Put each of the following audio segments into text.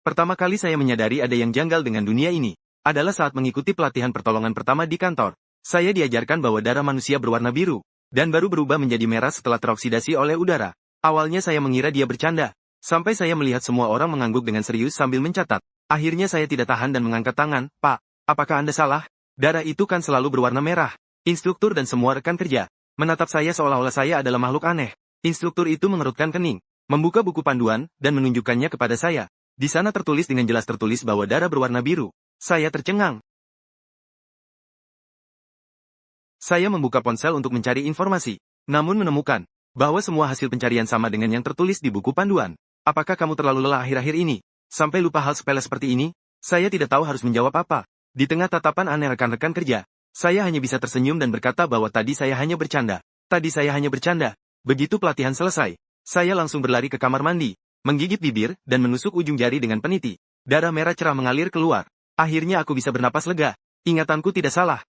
Pertama kali saya menyadari ada yang janggal dengan dunia ini, adalah saat mengikuti pelatihan pertolongan pertama di kantor. Saya diajarkan bahwa darah manusia berwarna biru, dan baru berubah menjadi merah setelah teroksidasi oleh udara. Awalnya saya mengira dia bercanda, sampai saya melihat semua orang mengangguk dengan serius sambil mencatat. Akhirnya saya tidak tahan dan mengangkat tangan. Pak, apakah Anda salah? Darah itu kan selalu berwarna merah. Instruktur dan semua rekan kerja menatap saya seolah-olah saya adalah makhluk aneh. Instruktur itu mengerutkan kening, membuka buku panduan, dan menunjukkannya kepada saya. Di sana tertulis dengan jelas bahwa darah berwarna biru. Saya tercengang. Saya membuka ponsel untuk mencari informasi, namun menemukan bahwa semua hasil pencarian sama dengan yang tertulis di buku panduan. Apakah kamu terlalu lelah akhir-akhir ini? Sampai lupa hal sepele seperti ini? Saya tidak tahu harus menjawab apa. Di tengah tatapan aneh rekan-rekan kerja, saya hanya bisa tersenyum dan berkata bahwa tadi saya hanya bercanda. Tadi saya hanya bercanda. Begitu pelatihan selesai, saya langsung berlari ke kamar mandi, menggigit bibir, dan menusuk ujung jari dengan peniti. Darah merah cerah mengalir keluar. Akhirnya aku bisa bernapas lega. Ingatanku tidak salah.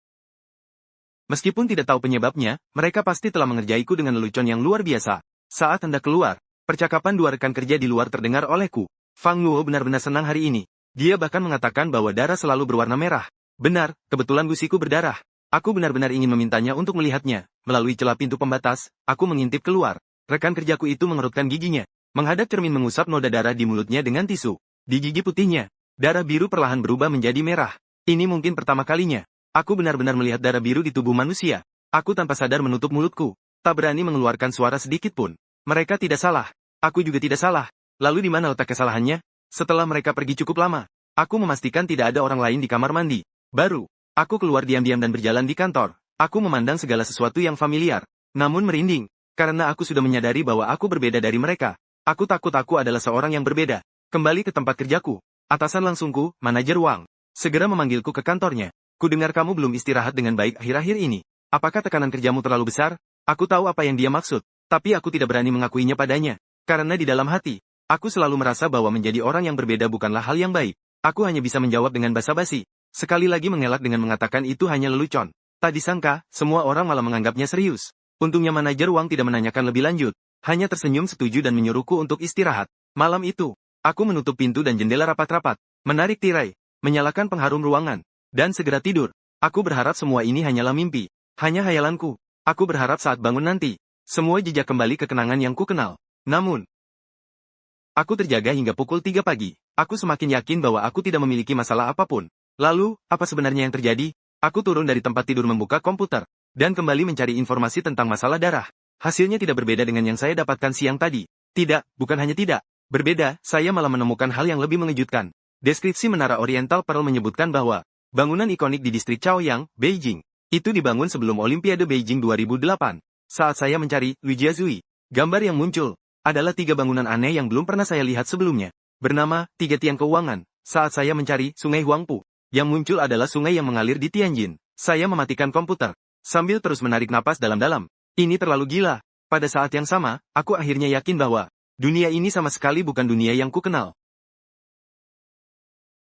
Meskipun tidak tahu penyebabnya, mereka pasti telah mengerjaiku dengan lelucon yang luar biasa. Saat hendak keluar, percakapan dua rekan kerja di luar terdengar olehku. Fang Luo benar-benar senang hari ini. Dia bahkan mengatakan bahwa darah selalu berwarna merah. Benar, kebetulan gusiku berdarah. Aku benar-benar ingin memintanya untuk melihatnya. Melalui celah pintu pembatas, aku mengintip keluar. Rekan kerjaku itu mengerutkan giginya, menghadap cermin mengusap noda darah di mulutnya dengan tisu. Di gigi putihnya, darah biru perlahan berubah menjadi merah. Ini mungkin pertama kalinya aku benar-benar melihat darah biru di tubuh manusia. Aku tanpa sadar menutup mulutku. Tak berani mengeluarkan suara sedikit pun. Mereka tidak salah. Aku juga tidak salah. Lalu di mana letak kesalahannya? Setelah mereka pergi cukup lama, aku memastikan tidak ada orang lain di kamar mandi. Baru, aku keluar diam-diam dan berjalan di kantor. Aku memandang segala sesuatu yang familiar, namun merinding, karena aku sudah menyadari bahwa aku berbeda dari mereka. Aku takut aku adalah seorang yang berbeda. Kembali ke tempat kerjaku. Atasan langsungku, manajer Wang, segera memanggilku ke kantornya. Kudengar kamu belum istirahat dengan baik akhir-akhir ini. Apakah tekanan kerjamu terlalu besar? Aku tahu apa yang dia maksud, tapi aku tidak berani mengakuinya padanya. Karena di dalam hati, aku selalu merasa bahwa menjadi orang yang berbeda bukanlah hal yang baik. Aku hanya bisa menjawab dengan basa-basi. Sekali lagi mengelak dengan mengatakan itu hanya lelucon. Tak disangka, semua orang malah menganggapnya serius. Untungnya manajer Wang tidak menanyakan lebih lanjut. Hanya tersenyum setuju dan menyuruhku untuk istirahat. Malam itu, aku menutup pintu dan jendela rapat-rapat, menarik tirai, menyalakan pengharum ruangan, dan segera tidur. Aku berharap semua ini hanyalah mimpi. Hanya hayalanku. Aku berharap saat bangun nanti, semua jejak kembali ke kenangan yang ku kenal. Namun, aku terjaga hingga pukul 3 pagi. Aku semakin yakin bahwa aku tidak memiliki masalah apapun. Lalu, apa sebenarnya yang terjadi? Aku turun dari tempat tidur membuka komputer, dan kembali mencari informasi tentang masalah darah. Hasilnya tidak berbeda dengan yang saya dapatkan siang tadi. Tidak, bukan hanya tidak berbeda, saya malah menemukan hal yang lebih mengejutkan. Deskripsi Menara Oriental Pearl menyebutkan bahwa bangunan ikonik di distrik Chaoyang, Beijing, itu dibangun sebelum Olimpiade Beijing 2008. Saat saya mencari Lujiazui, gambar yang muncul adalah 3 bangunan aneh yang belum pernah saya lihat sebelumnya. Bernama 3 tiang keuangan. Saat saya mencari Sungai Huangpu, yang muncul adalah sungai yang mengalir di Tianjin. Saya mematikan komputer, sambil terus menarik napas dalam-dalam. Ini terlalu gila. Pada saat yang sama, aku akhirnya yakin bahwa dunia ini sama sekali bukan dunia yang ku kenal.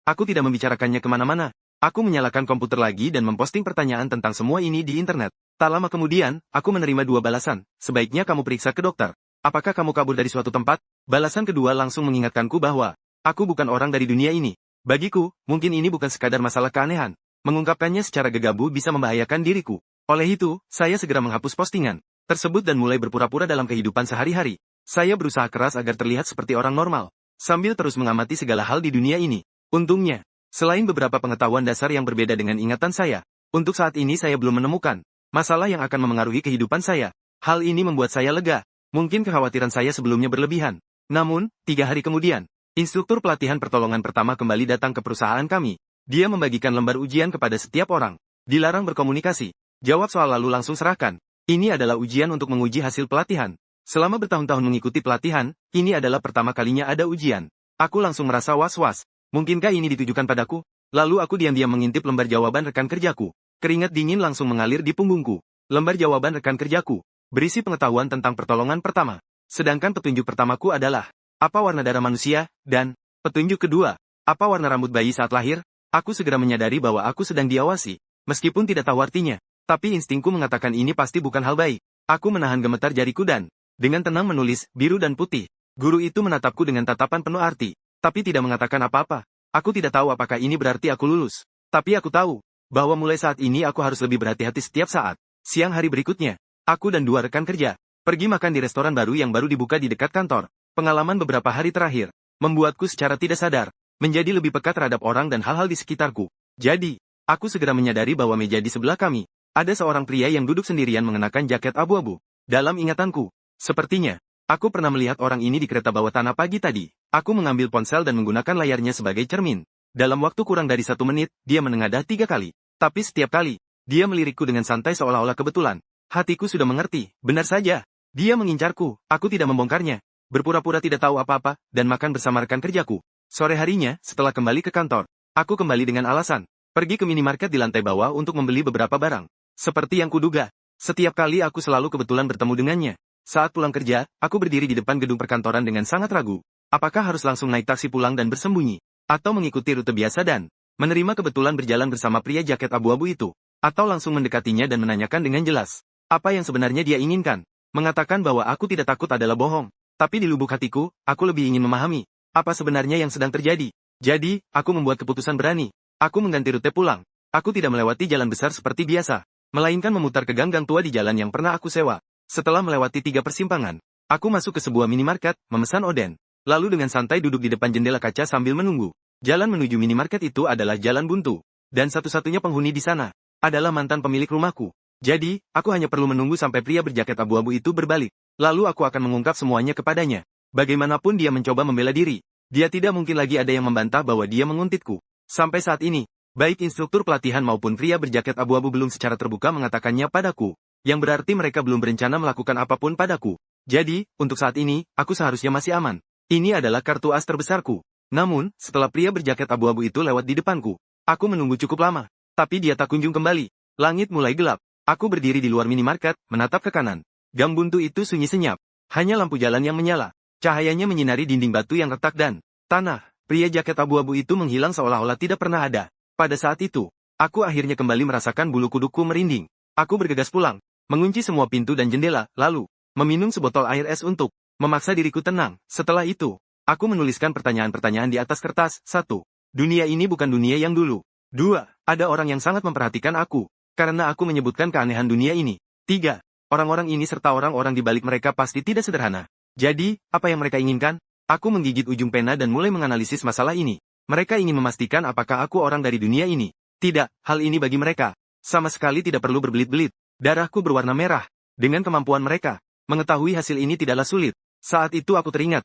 Aku tidak membicarakannya kemana-mana. Aku menyalakan komputer lagi dan memposting pertanyaan tentang semua ini di internet. Tak lama kemudian, aku menerima 2 balasan. Sebaiknya kamu periksa ke dokter. Apakah kamu kabur dari suatu tempat? Balasan kedua langsung mengingatkanku bahwa aku bukan orang dari dunia ini. Bagiku, mungkin ini bukan sekadar masalah keanehan. Mengungkapkannya secara gegabah bisa membahayakan diriku. Oleh itu, saya segera menghapus postingan tersebut dan mulai berpura-pura dalam kehidupan sehari-hari. Saya berusaha keras agar terlihat seperti orang normal, sambil terus mengamati segala hal di dunia ini. Untungnya, selain beberapa pengetahuan dasar yang berbeda dengan ingatan saya, untuk saat ini saya belum menemukan masalah yang akan memengaruhi kehidupan saya. Hal ini membuat saya lega. Mungkin kekhawatiran saya sebelumnya berlebihan. Namun, 3 hari kemudian, instruktur pelatihan pertolongan pertama kembali datang ke perusahaan kami. Dia membagikan lembar ujian kepada setiap orang. Dilarang berkomunikasi. Jawab soal lalu langsung serahkan. Ini adalah ujian untuk menguji hasil pelatihan. Selama bertahun-tahun mengikuti pelatihan, ini adalah pertama kalinya ada ujian. Aku langsung merasa was-was. Mungkinkah ini ditujukan padaku? Lalu aku diam-diam mengintip lembar jawaban rekan kerjaku. Keringat dingin langsung mengalir di punggungku. Lembar jawaban rekan kerjaku berisi pengetahuan tentang pertolongan pertama. Sedangkan petunjuk pertamaku adalah apa warna darah manusia, dan petunjuk kedua, apa warna rambut bayi saat lahir. Aku segera menyadari bahwa aku sedang diawasi, meskipun tidak tahu artinya. Tapi instingku mengatakan ini pasti bukan hal baik. Aku menahan gemetar jariku dan dengan tenang menulis biru dan putih. Guru itu menatapku dengan tatapan penuh arti. tapi tidak mengatakan apa-apa. Aku tidak tahu apakah ini berarti aku lulus. Tapi aku tahu bahwa mulai saat ini aku harus lebih berhati-hati setiap saat. Siang hari berikutnya, aku dan dua rekan kerja pergi makan di restoran baru yang baru dibuka di dekat kantor. Pengalaman beberapa hari terakhir membuatku secara tidak sadar menjadi lebih peka terhadap orang dan hal-hal di sekitarku. Jadi, aku segera menyadari bahwa meja di sebelah kami ada seorang pria yang duduk sendirian mengenakan jaket abu-abu. Dalam ingatanku, sepertinya aku pernah melihat orang ini di kereta bawah tanah pagi tadi. Aku mengambil ponsel dan menggunakan layarnya sebagai cermin. Dalam waktu kurang dari 1 menit, dia menengadah 3 kali. Tapi setiap kali, dia melirikku dengan santai seolah-olah kebetulan. Hatiku sudah mengerti, benar saja. Dia mengincarku, aku tidak membongkarnya. Berpura-pura tidak tahu apa-apa, dan makan bersama rekan kerjaku. Sore harinya, setelah kembali ke kantor, aku kembali dengan alasan, pergi ke minimarket di lantai bawah untuk membeli beberapa barang. Seperti yang kuduga, setiap kali aku selalu kebetulan bertemu dengannya. Saat pulang kerja, aku berdiri di depan gedung perkantoran dengan sangat ragu. Apakah harus langsung naik taksi pulang dan bersembunyi? Atau mengikuti rute biasa dan menerima kebetulan berjalan bersama pria jaket abu-abu itu? Atau langsung mendekatinya dan menanyakan dengan jelas apa yang sebenarnya dia inginkan? Mengatakan bahwa aku tidak takut adalah bohong. Tapi di lubuk hatiku, aku lebih ingin memahami apa sebenarnya yang sedang terjadi. Jadi, aku membuat keputusan berani. Aku mengganti rute pulang. Aku tidak melewati jalan besar seperti biasa, melainkan memutar ke gang-gang tua di jalan yang pernah aku sewa. Setelah melewati 3 persimpangan, aku masuk ke sebuah minimarket, memesan oden. Lalu dengan santai duduk di depan jendela kaca sambil menunggu. Jalan menuju minimarket itu adalah jalan buntu. Dan satu-satunya penghuni di sana adalah mantan pemilik rumahku. Jadi, aku hanya perlu menunggu sampai pria berjaket abu-abu itu berbalik. Lalu aku akan mengungkap semuanya kepadanya. Bagaimanapun dia mencoba membela diri, dia tidak mungkin lagi ada yang membantah bahwa dia menguntitku. Sampai saat ini, baik instruktur pelatihan maupun pria berjaket abu-abu belum secara terbuka mengatakannya padaku. Yang berarti mereka belum berencana melakukan apapun padaku. Jadi, untuk saat ini, aku seharusnya masih aman. Ini adalah kartu as terbesarku. Namun, setelah pria berjaket abu-abu itu lewat di depanku, aku menunggu cukup lama. Tapi dia tak kunjung kembali. Langit mulai gelap. Aku berdiri di luar minimarket, menatap ke kanan. Gang buntu itu sunyi senyap. Hanya lampu jalan yang menyala. Cahayanya menyinari dinding batu yang retak dan tanah. Pria jaket abu-abu itu menghilang seolah-olah tidak pernah ada. Pada saat itu, aku akhirnya kembali merasakan bulu kudukku merinding. Aku bergegas pulang, mengunci semua pintu dan jendela, lalu meminum sebotol air es untuk memaksa diriku tenang. Setelah itu, aku menuliskan pertanyaan-pertanyaan di atas kertas. 1. Dunia ini bukan dunia yang dulu. 2. Ada orang yang sangat memperhatikan aku, karena aku menyebutkan keanehan dunia ini. 3. Orang-orang ini serta orang-orang di balik mereka pasti tidak sederhana. Jadi, apa yang mereka inginkan? Aku menggigit ujung pena dan mulai menganalisis masalah ini. Mereka ingin memastikan apakah aku orang dari dunia ini. Tidak, hal ini bagi mereka sama sekali tidak perlu berbelit-belit. Darahku berwarna merah. Dengan kemampuan mereka, mengetahui hasil ini tidaklah sulit. Saat itu aku teringat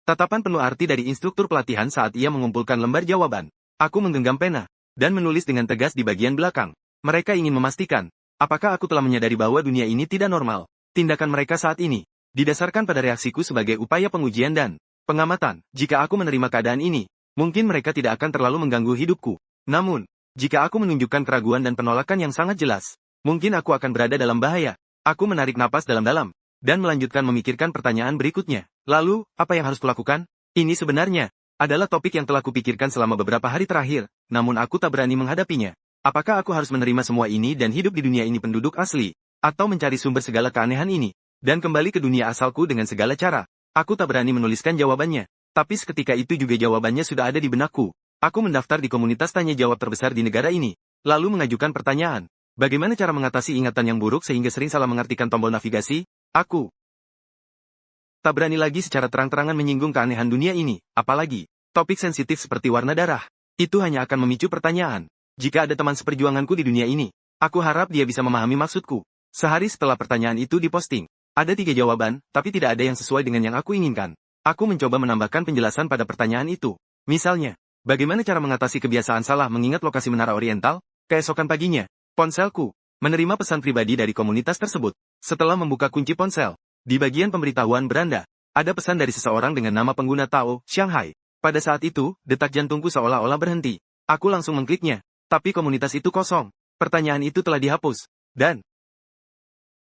tatapan penuh arti dari instruktur pelatihan saat ia mengumpulkan lembar jawaban. Aku menggenggam pena dan menulis dengan tegas di bagian belakang. Mereka ingin memastikan apakah aku telah menyadari bahwa dunia ini tidak normal. Tindakan mereka saat ini didasarkan pada reaksiku sebagai upaya pengujian dan pengamatan. Jika aku menerima keadaan ini, mungkin mereka tidak akan terlalu mengganggu hidupku. Namun, jika aku menunjukkan keraguan dan penolakan yang sangat jelas, mungkin aku akan berada dalam bahaya. Aku menarik napas dalam-dalam dan melanjutkan memikirkan pertanyaan berikutnya. Lalu, apa yang harus kulakukan? Ini sebenarnya adalah topik yang telah kupikirkan selama beberapa hari terakhir, namun aku tak berani menghadapinya. Apakah aku harus menerima semua ini dan hidup di dunia ini penduduk asli, atau mencari sumber segala keanehan ini, dan kembali ke dunia asalku dengan segala cara? Aku tak berani menuliskan jawabannya, tapi seketika itu juga jawabannya sudah ada di benakku. Aku mendaftar di komunitas tanya jawab terbesar di negara ini, lalu mengajukan pertanyaan. Bagaimana cara mengatasi ingatan yang buruk sehingga sering salah mengartikan tombol navigasi? Aku tak berani lagi secara terang-terangan menyinggung keanehan dunia ini, apalagi topik sensitif seperti warna darah. Itu hanya akan memicu pertanyaan. Jika ada teman seperjuanganku di dunia ini, aku harap dia bisa memahami maksudku. Sehari setelah pertanyaan itu diposting, ada 3 jawaban, tapi tidak ada yang sesuai dengan yang aku inginkan. Aku mencoba menambahkan penjelasan pada pertanyaan itu. Misalnya, bagaimana cara mengatasi kebiasaan salah mengingat lokasi menara oriental? Keesokan paginya, ponselku menerima pesan pribadi dari komunitas tersebut. Setelah membuka kunci ponsel, di bagian pemberitahuan beranda, ada pesan dari seseorang dengan nama pengguna Tao, Shanghai. Pada saat itu, detak jantungku seolah-olah berhenti. Aku langsung mengkliknya, tapi komunitas itu kosong. Pertanyaan itu telah dihapus, dan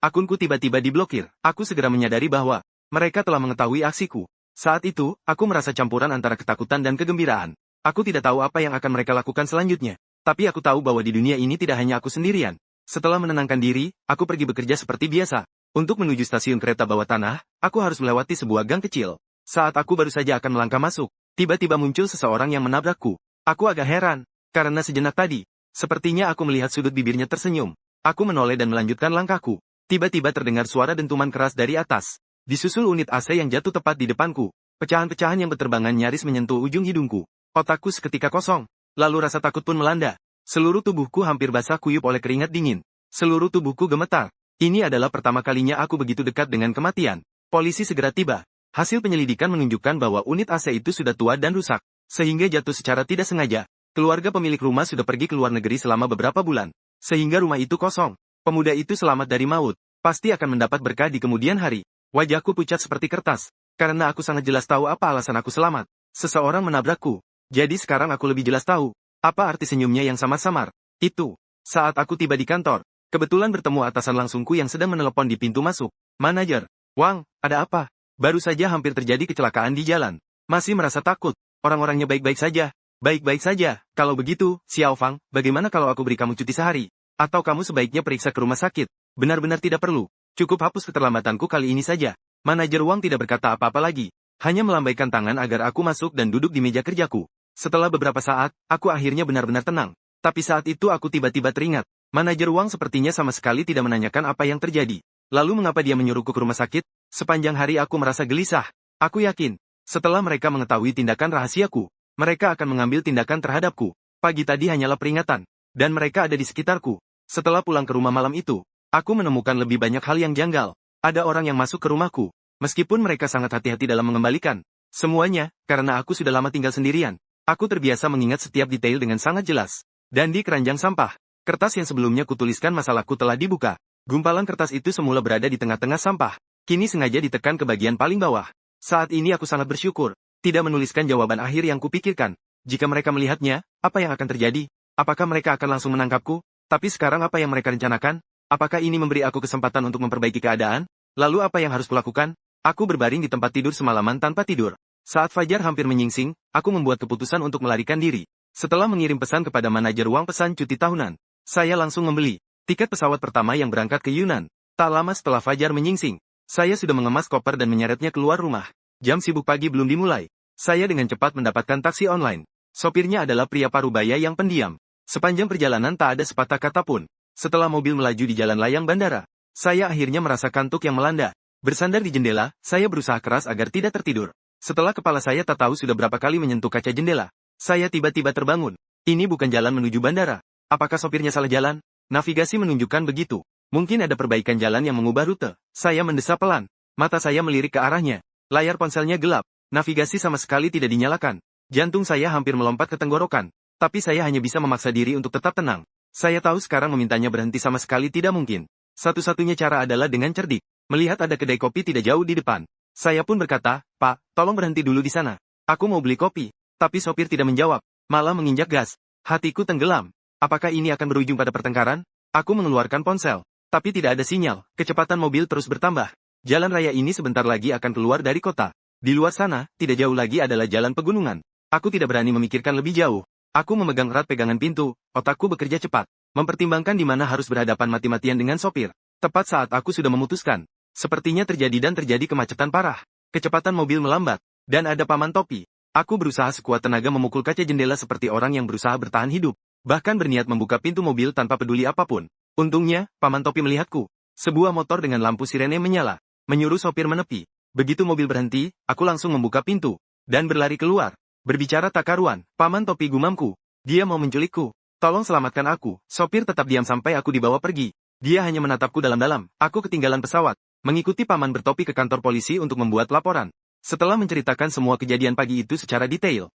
akunku tiba-tiba diblokir. Aku segera menyadari bahwa mereka telah mengetahui aksiku. Saat itu, aku merasa campuran antara ketakutan dan kegembiraan. Aku tidak tahu apa yang akan mereka lakukan selanjutnya. Tapi aku tahu bahwa di dunia ini tidak hanya aku sendirian. Setelah menenangkan diri, aku pergi bekerja seperti biasa. Untuk menuju stasiun kereta bawah tanah, aku harus melewati sebuah gang kecil. Saat aku baru saja akan melangkah masuk, tiba-tiba muncul seseorang yang menabrakku. Aku agak heran, karena sejenak tadi, sepertinya aku melihat sudut bibirnya tersenyum. Aku menoleh dan melanjutkan langkahku. Tiba-tiba terdengar suara dentuman keras dari atas. Disusul unit AC yang jatuh tepat di depanku. Pecahan-pecahan yang berterbangan nyaris menyentuh ujung hidungku. Otakku seketika kosong. Lalu rasa takut pun melanda. Seluruh tubuhku hampir basah kuyup oleh keringat dingin. Seluruh tubuhku gemetar. Ini adalah pertama kalinya aku begitu dekat dengan kematian. Polisi segera tiba. Hasil penyelidikan menunjukkan bahwa unit AC itu sudah tua dan rusak, sehingga jatuh secara tidak sengaja. Keluarga pemilik rumah sudah pergi ke luar negeri selama beberapa bulan, sehingga rumah itu kosong. Pemuda itu selamat dari maut, pasti akan mendapat berkah di kemudian hari. Wajahku pucat seperti kertas, karena aku sangat jelas tahu apa alasan aku selamat. Seseorang menabrakku. Jadi sekarang aku lebih jelas tahu, apa arti senyumnya yang samar-samar. Itu, saat aku tiba di kantor, kebetulan bertemu atasan langsungku yang sedang menelepon di pintu masuk. Manajer, Wang, ada apa? Baru saja hampir terjadi kecelakaan di jalan. Masih merasa takut. Orang-orangnya baik-baik saja. Baik-baik saja. Kalau begitu, Xiao Fang, bagaimana kalau aku beri kamu cuti sehari? Atau kamu sebaiknya periksa ke rumah sakit? Benar-benar tidak perlu. Cukup hapus keterlambatanku kali ini saja. Manajer Wang tidak berkata apa-apa lagi. Hanya melambaikan tangan agar aku masuk dan duduk di meja kerjaku. Setelah beberapa saat, aku akhirnya benar-benar tenang. Tapi saat itu aku tiba-tiba teringat. Manajer Wang sepertinya sama sekali tidak menanyakan apa yang terjadi. Lalu mengapa dia menyuruhku ke rumah sakit? Sepanjang hari aku merasa gelisah. Aku yakin, setelah mereka mengetahui tindakan rahasiaku, mereka akan mengambil tindakan terhadapku. Pagi tadi hanyalah peringatan, dan mereka ada di sekitarku. Setelah pulang ke rumah malam itu, aku menemukan lebih banyak hal yang janggal. Ada orang yang masuk ke rumahku, meskipun mereka sangat hati-hati dalam mengembalikan semuanya, karena aku sudah lama tinggal sendirian. Aku terbiasa mengingat setiap detail dengan sangat jelas. Dan di keranjang sampah, kertas yang sebelumnya kutuliskan masalahku telah dibuka. Gumpalan kertas itu semula berada di tengah-tengah sampah. Kini sengaja ditekan ke bagian paling bawah. Saat ini aku sangat bersyukur, tidak menuliskan jawaban akhir yang kupikirkan. Jika mereka melihatnya, apa yang akan terjadi? Apakah mereka akan langsung menangkapku? Tapi sekarang apa yang mereka rencanakan? Apakah ini memberi aku kesempatan untuk memperbaiki keadaan? Lalu apa yang harus kulakukan? Aku berbaring di tempat tidur semalaman tanpa tidur. Saat fajar hampir menyingsing, aku membuat keputusan untuk melarikan diri. Setelah mengirim pesan kepada manajer Wang pesan cuti tahunan, saya langsung membeli tiket pesawat pertama yang berangkat ke Yunnan. Tak lama setelah fajar menyingsing, saya sudah mengemas koper dan menyeretnya keluar rumah. Jam sibuk pagi belum dimulai. Saya dengan cepat mendapatkan taksi online. Sopirnya adalah pria parubaya yang pendiam. Sepanjang perjalanan tak ada sepatah kata pun. Setelah mobil melaju di jalan layang bandara, saya akhirnya merasa kantuk yang melanda. Bersandar di jendela, saya berusaha keras agar tidak tertidur. Setelah kepala saya tak tahu sudah berapa kali menyentuh kaca jendela, saya tiba-tiba terbangun. Ini bukan jalan menuju bandara. Apakah sopirnya salah jalan? Navigasi menunjukkan begitu. Mungkin ada perbaikan jalan yang mengubah rute. Saya mendesah pelan. Mata saya melirik ke arahnya. Layar ponselnya gelap. Navigasi sama sekali tidak dinyalakan. Jantung saya hampir melompat ke tenggorokan. Tapi saya hanya bisa memaksa diri untuk tetap tenang. Saya tahu sekarang memintanya berhenti sama sekali tidak mungkin. Satu-satunya cara adalah dengan cerdik. Melihat ada kedai kopi tidak jauh di depan. Saya pun berkata, "Pak, tolong berhenti dulu di sana. Aku mau beli kopi." Tapi sopir tidak menjawab. Malah menginjak gas. Hatiku tenggelam. Apakah ini akan berujung pada pertengkaran? Aku mengeluarkan ponsel. Tapi tidak ada sinyal. Kecepatan mobil terus bertambah. Jalan raya ini sebentar lagi akan keluar dari kota. Di luar sana, tidak jauh lagi adalah jalan pegunungan. Aku tidak berani memikirkan lebih jauh. Aku memegang erat pegangan pintu. Otakku bekerja cepat. Mempertimbangkan di mana harus berhadapan mati-matian dengan sopir. Tepat saat aku sudah memutuskan. Sepertinya terjadi kemacetan parah. Kecepatan mobil melambat. Dan ada paman topi. Aku berusaha sekuat tenaga memukul kaca jendela seperti orang yang berusaha bertahan hidup. Bahkan berniat membuka pintu mobil tanpa peduli apapun. Untungnya, paman topi melihatku. Sebuah motor dengan lampu sirene menyala. Menyuruh sopir menepi. Begitu mobil berhenti, aku langsung membuka pintu. Dan berlari keluar. Berbicara tak karuan, paman topi gumamku. Dia mau menculikku. Tolong selamatkan aku. Sopir tetap diam sampai aku dibawa pergi. Dia hanya menatapku dalam-dalam. Aku ketinggalan pesawat. Mengikuti paman bertopi ke kantor polisi untuk membuat laporan. Setelah menceritakan semua kejadian pagi itu secara detail,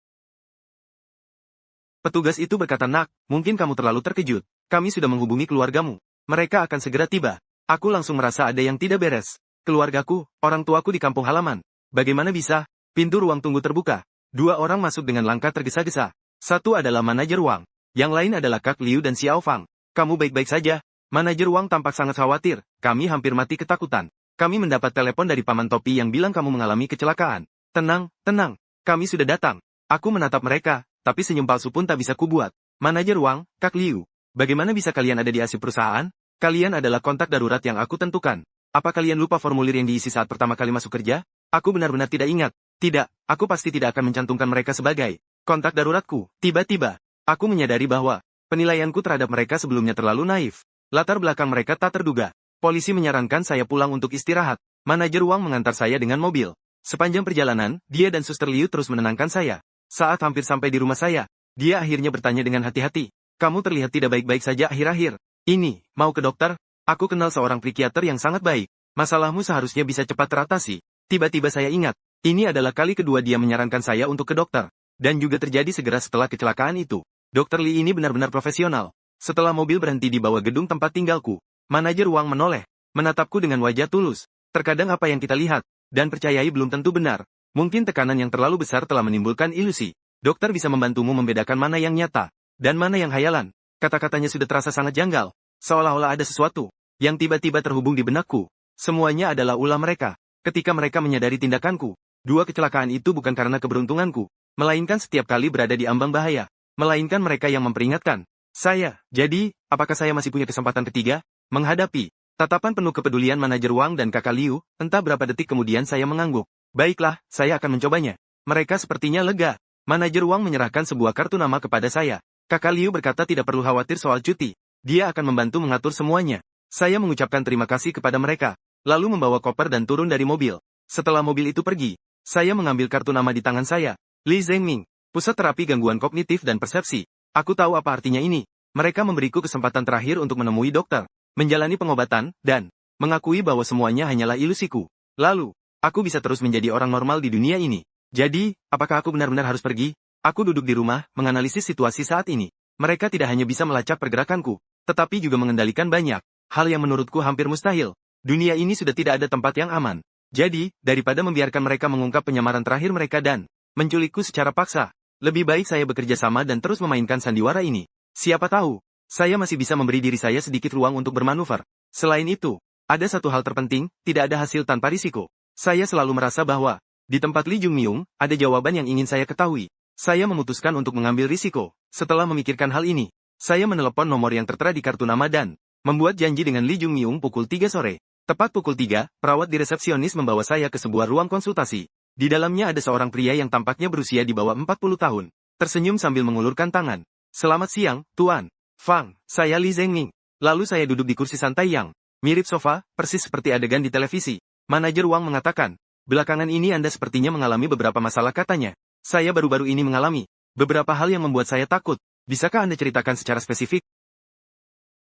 petugas itu berkata, "Nak, mungkin kamu terlalu terkejut. Kami sudah menghubungi keluargamu. Mereka akan segera tiba." Aku langsung merasa ada yang tidak beres. Keluargaku, orang tuaku di kampung halaman. Bagaimana bisa? Pintu ruang tunggu terbuka. Dua orang masuk dengan langkah tergesa-gesa. Satu adalah manajer Wang. Yang lain adalah Kak Liu dan Xiao Fang. "Kamu baik-baik saja?" Manajer Wang tampak sangat khawatir. "Kami hampir mati ketakutan. Kami mendapat telepon dari paman topi yang bilang kamu mengalami kecelakaan." "Tenang, tenang. Kami sudah datang." Aku menatap mereka, tapi senyum palsu pun tak bisa kubuat. "Manajer Wang, Kak Liu, bagaimana bisa kalian ada di arsip perusahaan? Kalian adalah kontak darurat yang aku tentukan. Apa kalian lupa formulir yang diisi saat pertama kali masuk kerja?" Aku benar-benar tidak ingat. Tidak, aku pasti tidak akan mencantumkan mereka sebagai kontak daruratku. Tiba-tiba, aku menyadari bahwa penilaianku terhadap mereka sebelumnya terlalu naif. Latar belakang mereka tak terduga. Polisi menyarankan saya pulang untuk istirahat. Manajer uang mengantar saya dengan mobil. Sepanjang perjalanan, dia dan Suster Liu terus menenangkan saya. Saat hampir sampai di rumah saya, dia akhirnya bertanya dengan hati-hati. Kamu terlihat tidak baik-baik saja akhir-akhir ini. Mau ke dokter? Aku kenal seorang psikiater yang sangat baik. Masalahmu seharusnya bisa cepat teratasi. Tiba-tiba saya ingat, ini adalah kali kedua dia menyarankan saya untuk ke dokter. Dan juga terjadi segera setelah kecelakaan itu. Dokter Li ini benar-benar profesional. Setelah mobil berhenti di bawah gedung tempat tinggalku, manajer uang menoleh, menatapku dengan wajah tulus. Terkadang apa yang kita lihat, dan percayai belum tentu benar. Mungkin tekanan yang terlalu besar telah menimbulkan ilusi. Dokter bisa membantumu membedakan mana yang nyata, dan mana yang hayalan. Kata-katanya sudah terasa sangat janggal. Seolah-olah ada sesuatu yang tiba-tiba terhubung di benakku. Semuanya adalah ulah mereka. Ketika mereka menyadari tindakanku, dua kecelakaan itu bukan karena keberuntunganku, melainkan setiap kali berada di ambang bahaya. Melainkan mereka yang memperingatkan saya. Jadi, apakah saya masih punya kesempatan ketiga? Menghadapi tatapan penuh kepedulian manajer Wang dan kakak Liu, entah berapa detik kemudian saya mengangguk. Baiklah, saya akan mencobanya. Mereka sepertinya lega. Manajer Wang menyerahkan sebuah kartu nama kepada saya. Kakak Liu berkata tidak perlu khawatir soal cuti. Dia akan membantu mengatur semuanya. Saya mengucapkan terima kasih kepada mereka, lalu membawa koper dan turun dari mobil. Setelah mobil itu pergi, saya mengambil kartu nama di tangan saya. Li Zhengming, Pusat Terapi Gangguan Kognitif dan Persepsi. Aku tahu apa artinya ini. Mereka memberiku kesempatan terakhir untuk menemui dokter, menjalani pengobatan, dan mengakui bahwa semuanya hanyalah ilusiku. Lalu, aku bisa terus menjadi orang normal di dunia ini. Jadi, apakah aku benar-benar harus pergi? Aku duduk di rumah, menganalisis situasi saat ini. Mereka tidak hanya bisa melacak pergerakanku, tetapi juga mengendalikan banyak hal yang menurutku hampir mustahil. Dunia ini sudah tidak ada tempat yang aman. Jadi, daripada membiarkan mereka mengungkap penyamaran terakhir mereka dan menculikku secara paksa, lebih baik saya bekerja sama dan terus memainkan sandiwara ini. Siapa tahu, saya masih bisa memberi diri saya sedikit ruang untuk bermanuver. Selain itu, ada satu hal terpenting, tidak ada hasil tanpa risiko. Saya selalu merasa bahwa di tempat Li Jungmyung, ada jawaban yang ingin saya ketahui. Saya memutuskan untuk mengambil risiko. Setelah memikirkan hal ini, saya menelepon nomor yang tertera di kartu nama dan membuat janji dengan Li Jungmyung pukul 3 sore. Tepat pukul 3, perawat di resepsionis membawa saya ke sebuah ruang konsultasi. Di dalamnya ada seorang pria yang tampaknya berusia di bawah 40 tahun. Tersenyum sambil mengulurkan tangan. Selamat siang, Tuan Fang, saya Li Zhengming. Lalu saya duduk di kursi santai yang mirip sofa, persis seperti adegan di televisi. Manajer Wang mengatakan, belakangan ini Anda sepertinya mengalami beberapa masalah katanya. Saya baru-baru ini mengalami beberapa hal yang membuat saya takut. Bisakah Anda ceritakan secara spesifik?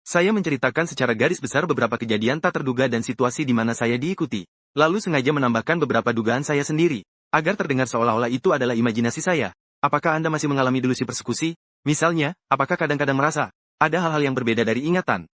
Saya menceritakan secara garis besar beberapa kejadian tak terduga dan situasi di mana saya diikuti. Lalu sengaja menambahkan beberapa dugaan saya sendiri, agar terdengar seolah-olah itu adalah imajinasi saya. Apakah Anda masih mengalami delusi persekusi? Misalnya, apakah kadang-kadang merasa ada hal-hal yang berbeda dari ingatan?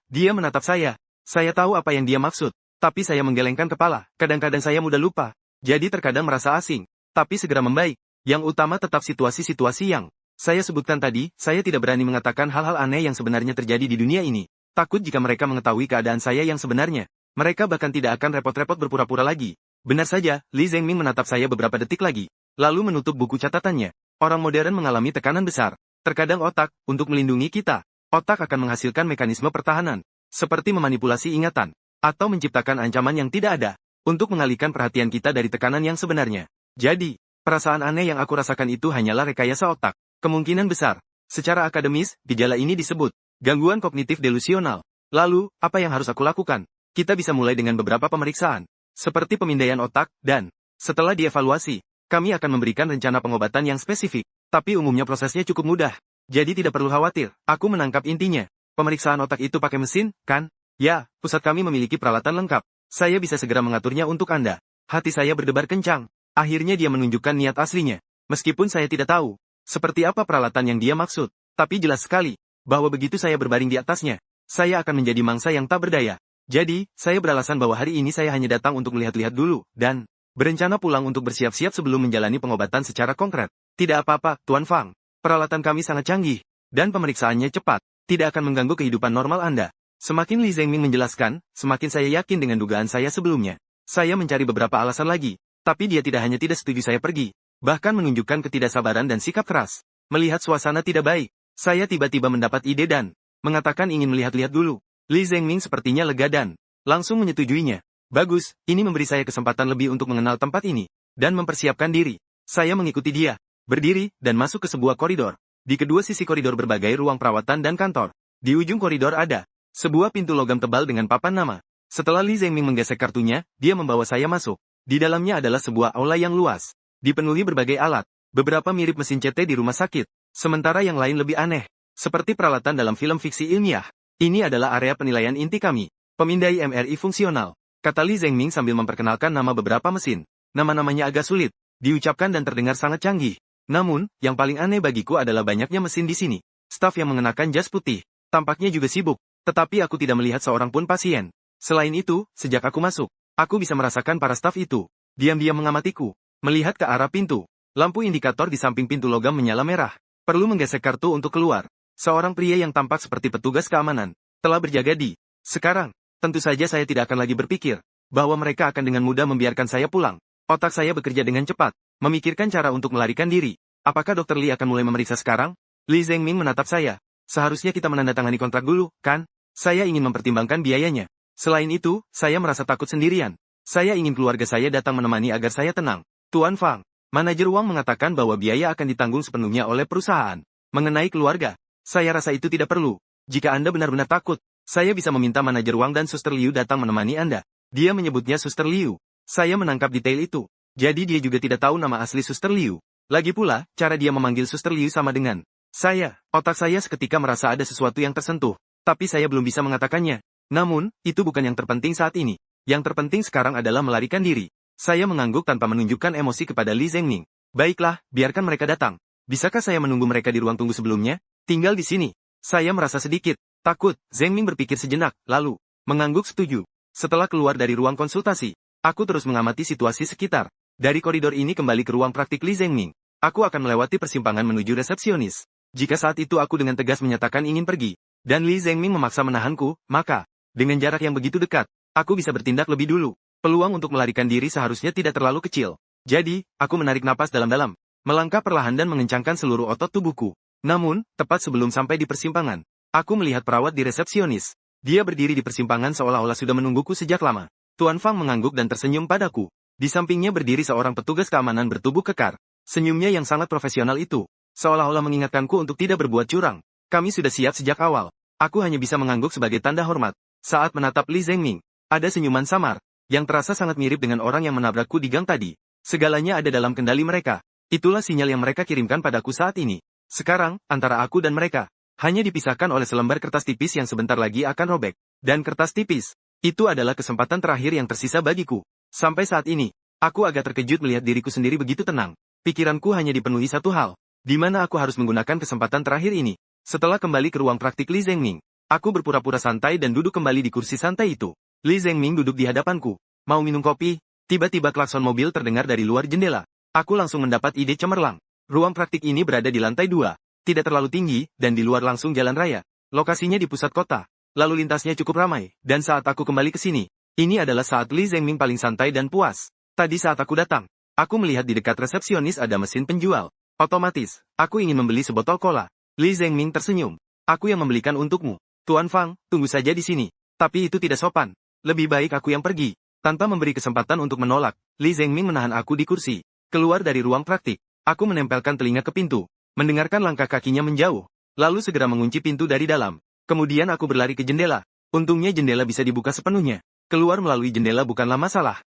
Dia menatap saya. Saya tahu apa yang dia maksud, tapi saya menggelengkan kepala. Kadang-kadang saya mudah lupa, jadi terkadang merasa asing, tapi segera membaik. Yang utama tetap situasi-situasi yang saya sebutkan tadi. Saya tidak berani mengatakan hal-hal aneh yang sebenarnya terjadi di dunia ini. Takut jika mereka mengetahui keadaan saya yang sebenarnya. Mereka bahkan tidak akan repot-repot berpura-pura lagi. Benar saja, Li Zhengming menatap saya beberapa detik lagi, lalu menutup buku catatannya. Orang modern mengalami tekanan besar. Terkadang otak, untuk melindungi kita, otak akan menghasilkan mekanisme pertahanan, seperti memanipulasi ingatan, atau menciptakan ancaman yang tidak ada, untuk mengalihkan perhatian kita dari tekanan yang sebenarnya. Jadi, perasaan aneh yang aku rasakan itu hanyalah rekayasa otak. Kemungkinan besar, secara akademis, gejala ini disebut gangguan kognitif delusional. Lalu, apa yang harus aku lakukan? Kita bisa mulai dengan beberapa pemeriksaan, seperti pemindaian otak, dan setelah dievaluasi, kami akan memberikan rencana pengobatan yang spesifik. Tapi umumnya prosesnya cukup mudah, jadi tidak perlu khawatir. Aku menangkap intinya. Pemeriksaan otak itu pakai mesin, kan? Ya, pusat kami memiliki peralatan lengkap. Saya bisa segera mengaturnya untuk Anda. Hati saya berdebar kencang. Akhirnya dia menunjukkan niat aslinya. Meskipun saya tidak tahu seperti apa peralatan yang dia maksud, tapi jelas sekali bahwa begitu saya berbaring di atasnya, saya akan menjadi mangsa yang tak berdaya. Jadi, saya beralasan bahwa hari ini saya hanya datang untuk melihat-lihat dulu, dan berencana pulang untuk bersiap-siap sebelum menjalani pengobatan secara konkret. Tidak apa-apa, Tuan Fang. Peralatan kami sangat canggih, dan pemeriksaannya cepat. Tidak akan mengganggu kehidupan normal Anda. Semakin Li Zhengming menjelaskan, semakin saya yakin dengan dugaan saya sebelumnya. Saya mencari beberapa alasan lagi, tapi dia tidak hanya tidak setuju saya pergi, bahkan menunjukkan ketidaksabaran dan sikap keras. Melihat suasana tidak baik, saya tiba-tiba mendapat ide dan mengatakan ingin melihat-lihat dulu. Li Zhengming sepertinya lega dan langsung menyetujuinya. Bagus, ini memberi saya kesempatan lebih untuk mengenal tempat ini. dan mempersiapkan diri. Saya mengikuti dia, berdiri, dan masuk ke sebuah koridor. Di kedua sisi koridor berbagai ruang perawatan dan kantor. Di ujung koridor ada sebuah pintu logam tebal dengan papan nama. Setelah Li Zengming menggesek kartunya, dia membawa saya masuk. Di dalamnya adalah sebuah aula yang luas, dipenuhi berbagai alat, beberapa mirip mesin CT di rumah sakit, sementara yang lain lebih aneh, seperti peralatan dalam film fiksi ilmiah. Ini adalah area penilaian inti kami, pemindai MRI fungsional, kata Li Zengming sambil memperkenalkan nama beberapa mesin. Nama-namanya agak sulit diucapkan dan terdengar sangat canggih. Namun, yang paling aneh bagiku adalah banyaknya mesin di sini. Staf yang mengenakan jas putih, tampaknya juga sibuk, tetapi aku tidak melihat seorang pun pasien. Selain itu, sejak aku masuk, aku bisa merasakan para staf itu diam-diam mengamatiku, melihat ke arah pintu. Lampu indikator di samping pintu logam menyala merah. Perlu menggesek kartu untuk keluar. Seorang pria yang tampak seperti petugas keamanan telah berjaga di. Sekarang, tentu saja saya tidak akan lagi berpikir bahwa mereka akan dengan mudah membiarkan saya pulang. Otak saya bekerja dengan cepat, memikirkan cara untuk melarikan diri. Apakah Dr. Li akan mulai memeriksa sekarang? Li Zengming menatap saya. Seharusnya kita menandatangani kontrak dulu, kan? Saya ingin mempertimbangkan biayanya. Selain itu, saya merasa takut sendirian. Saya ingin keluarga saya datang menemani agar saya tenang. Tuan Fang, manajer Wang mengatakan bahwa biaya akan ditanggung sepenuhnya oleh perusahaan. Mengenai keluarga, saya rasa itu tidak perlu. Jika Anda benar-benar takut, saya bisa meminta manajer Wang dan Suster Liu datang menemani Anda. Dia menyebutnya Suster Liu. Saya menangkap detail itu. Jadi dia juga tidak tahu nama asli Suster Liu. Lagi pula, cara dia memanggil Suster Liu sama dengan saya. Otak saya seketika merasa ada sesuatu yang tersentuh, tapi saya belum bisa mengatakannya. Namun, itu bukan yang terpenting saat ini. Yang terpenting sekarang adalah melarikan diri. Saya mengangguk tanpa menunjukkan emosi kepada Li Zengming. Baiklah, biarkan mereka datang. Bisakah saya menunggu mereka di ruang tunggu sebelumnya? Tinggal di sini. Saya merasa sedikit takut. Zengming berpikir sejenak, lalu mengangguk setuju. Setelah keluar dari ruang konsultasi, aku terus mengamati situasi sekitar. Dari koridor ini kembali ke ruang praktik Li Zengming. Aku akan melewati persimpangan menuju resepsionis. Jika saat itu aku dengan tegas menyatakan ingin pergi, dan Li Zengming memaksa menahanku, maka dengan jarak yang begitu dekat, aku bisa bertindak lebih dulu. Peluang untuk melarikan diri seharusnya tidak terlalu kecil. Jadi, aku menarik napas dalam-dalam, melangkah perlahan dan mengencangkan seluruh otot tubuhku. Namun, tepat sebelum sampai di persimpangan, aku melihat perawat di resepsionis. Dia berdiri di persimpangan seolah-olah sudah menungguku sejak lama. Tuan Fang mengangguk dan tersenyum padaku. Di sampingnya berdiri seorang petugas keamanan bertubuh kekar. Senyumnya yang sangat profesional itu, seolah-olah mengingatkanku untuk tidak berbuat curang. Kami sudah siap sejak awal. Aku hanya bisa mengangguk sebagai tanda hormat. Saat menatap Li Zengming, ada senyuman samar, yang terasa sangat mirip dengan orang yang menabrakku di gang tadi. Segalanya ada dalam kendali mereka. Itulah sinyal yang mereka kirimkan padaku saat ini. Sekarang, antara aku dan mereka, hanya dipisahkan oleh selembar kertas tipis yang sebentar lagi akan robek. Dan kertas tipis, itu adalah kesempatan terakhir yang tersisa bagiku. Sampai saat ini, aku agak terkejut melihat diriku sendiri begitu tenang. Pikiranku hanya dipenuhi satu hal, di mana aku harus menggunakan kesempatan terakhir ini. Setelah kembali ke ruang praktik Li Zengming, aku berpura-pura santai dan duduk kembali di kursi santai itu. Li Zengming duduk di hadapanku. Mau minum kopi? Tiba-tiba klakson mobil terdengar dari luar jendela. Aku langsung mendapat ide cemerlang. Ruang praktik ini berada di lantai 2. Tidak terlalu tinggi, dan di luar langsung jalan raya. Lokasinya di pusat kota. Lalu lintasnya cukup ramai, dan saat aku kembali ke sini, ini adalah saat Li Zengming paling santai dan puas. Tadi saat aku datang, aku melihat di dekat resepsionis ada mesin penjual. Otomatis, aku ingin membeli sebotol cola. Li Zengming tersenyum. Aku yang membelikan untukmu. Tuan Fang, tunggu saja di sini. Tapi itu tidak sopan. Lebih baik aku yang pergi. Tanpa memberi kesempatan untuk menolak, Li Zengming menahan aku di kursi. Keluar dari ruang praktik, aku menempelkan telinga ke pintu, mendengarkan langkah kakinya menjauh, lalu segera mengunci pintu dari dalam. Kemudian aku berlari ke jendela. Untungnya jendela bisa dibuka sepenuhnya. Keluar melalui jendela bukanlah masalah.